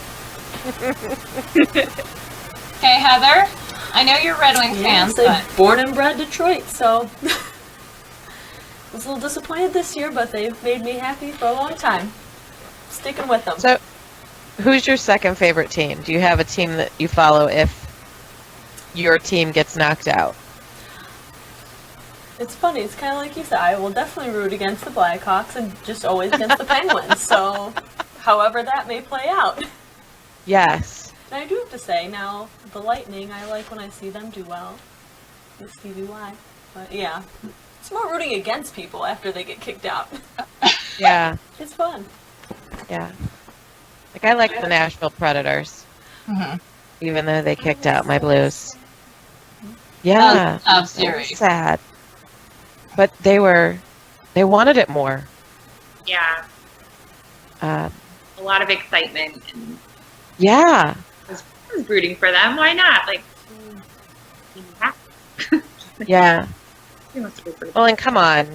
Okay, Heather, I know you're Red Wings fans, but Born and bred Detroit, so I was a little disappointed this year, but they've made me happy for a long time. Sticking with them. So, who's your second favorite team? Do you have a team that you follow if your team gets knocked out? It's funny, it's kind of like you said, I will definitely root against the Blackhawks and just always against the Penguins, so however that may play out. Yes. And I do have to say, now, the Lightning, I like when I see them do well. With Stevie Y. But yeah, It's more rooting against people after they get kicked out. Yeah, It's fun. yeah. Like, I like the Nashville Predators, Mhm. even though they kicked out my Blues. Yeah, Tough it was series. sad. But they wanted it more. Yeah, Uh, a lot of excitement, and yeah, I was rooting for them. Why not? Like, yeah. you must root for them. Well, and come on.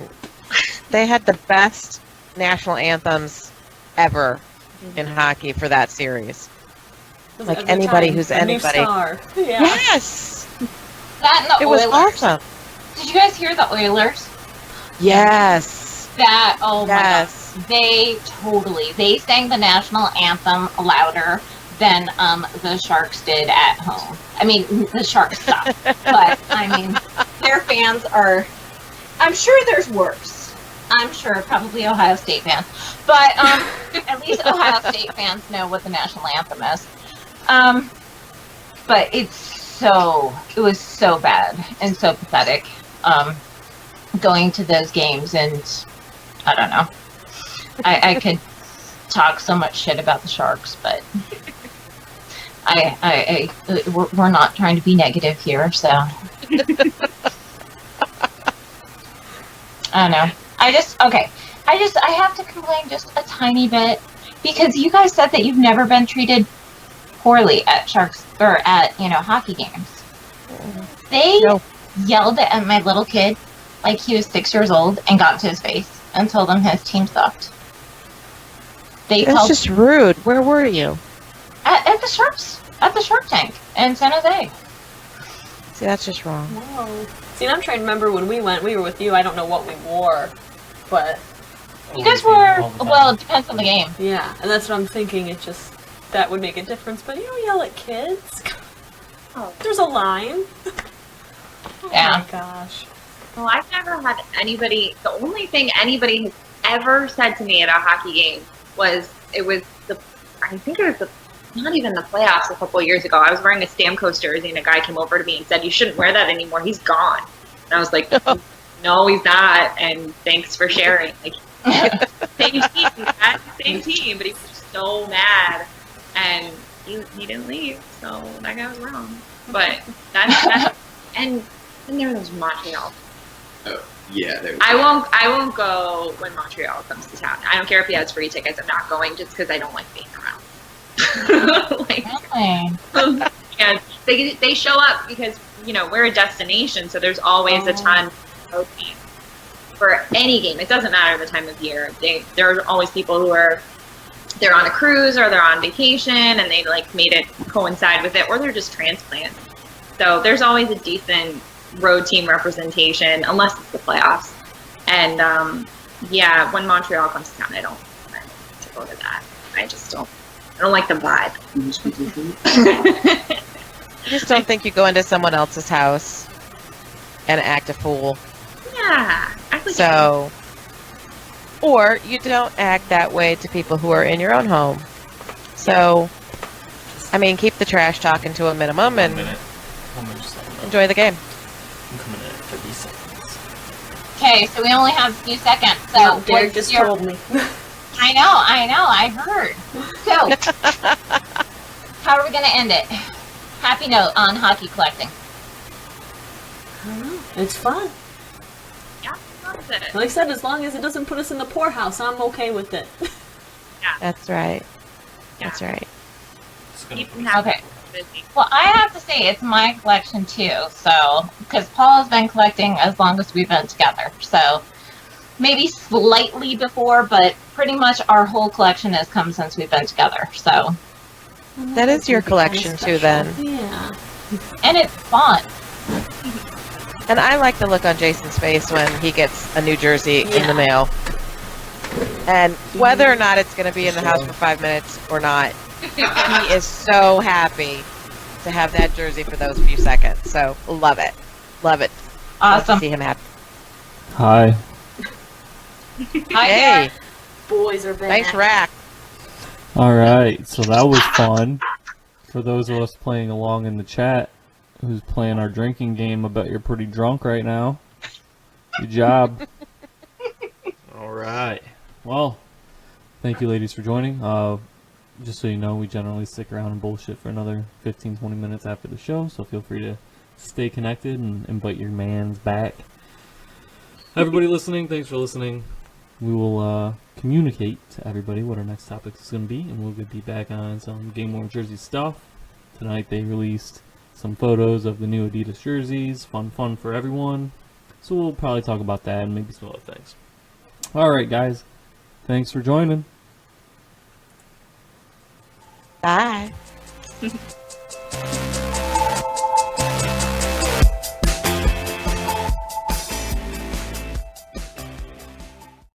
They had the best national anthems ever in hockey for that series. Like Every anybody time, who's a new anybody. star. Yeah. Yes! That and the It was Oilers. awesome. Did you guys hear the Oilers? Yes. That, oh my Yes. god. They sang the national anthem louder than the Sharks did at home. I mean, the Sharks suck. But, I mean, their fans are, I'm sure there's worse. I'm sure probably Ohio State fans. But at least Ohio State fans know what the national anthem is. But it was so bad and so pathetic going to those games, and I don't know. I could talk so much shit about the Sharks, but we're not trying to be negative here, so I don't know. I have to complain just a tiny bit because you guys said that you've never been treated poorly at Sharks or at hockey games. They yelled at my little kid like he was 6 years old and got to his face and told him his team sucked. That's just rude. Where were you? At the Shark Tank in San Jose. See, that's just wrong. Whoa. See, I'm trying to remember when we went. We were with you. I don't know what we wore, but You guys were, well, it depends on the game. yeah, and that's what I'm thinking. It just that would make a difference. But you don't yell at kids. Oh. There's a line. Oh Yeah. my gosh. Well, I've never had anybody. The only thing anybody has ever said to me at a hockey game was I think it was not even the playoffs a couple of years ago. I was wearing a Stamkos jersey, and a guy came over to me and said, "You shouldn't wear that anymore. He's gone." And I was like, "No, he's not." And thanks for sharing. Like, same team, same team, but he was just so mad, and he didn't leave. So that guy was wrong. But that's and then there was Montreal. Yeah, I won't go when Montreal comes to town. I don't care if he has free tickets. I'm not going just because I don't like being around. Really? Yeah, they show up because we're a destination, so there's always a ton of teams for any game. It doesn't matter the time of year. There are always people who they're on a cruise or they're on vacation and they made it coincide with it, or they're just transplants. So there's always a decent road team representation, unless it's the playoffs. And when Montreal comes to town, I don't want to go to that. I don't like the vibe. I just don't think you go into someone else's house and act a fool. Yeah. So, or you don't act that way to people who are in your own home. So, I mean, keep the trash talking to a minimum and enjoy the game. I'm coming in at 30 seconds. Okay, so we only have a few seconds. So No, Derek what's just your- told me. I know, I heard. So, how are we going to end it? Happy note on hockey collecting. I don't know. It's fun. Yeah, loves it. Like I said, as long as it doesn't put us in the poorhouse, I'm okay with it. That's right. That's right. Keep them happy. Okay. Busy. Well, I have to say it's my collection too. So, because Paul has been collecting as long as we've been together. So, maybe slightly before, but pretty much our whole collection has come since we've been together. So, That is your collection too, then. Yeah. and it's fun. And I like the look on Jason's face when he gets a new jersey in Yeah. the mail. And whether or not it's going to be in the house for 5 minutes or not, he is so happy to have that jersey for those few seconds. So, love it. Love it. Love to Awesome. see him happy. Hi. Hi, Hey, Derek. Boys are back. nice rack. Alright, so that was fun. For those of us playing along in the chat, who's playing our drinking game, I bet you're pretty drunk right now. Good job. All right. Well, thank you, ladies, for joining. Just so you know, we generally stick around and bullshit for another 15-20 minutes after the show, so feel free to stay connected and invite your mans back. Everybody listening, thanks for listening. We will communicate to everybody what our next topic is going to be, and we'll be back on some GameWorn jersey stuff. Tonight they released some photos of the new Adidas jerseys. Fun for everyone. So we'll probably talk about that and maybe some other things. Alright, guys. Thanks for joining. Bye.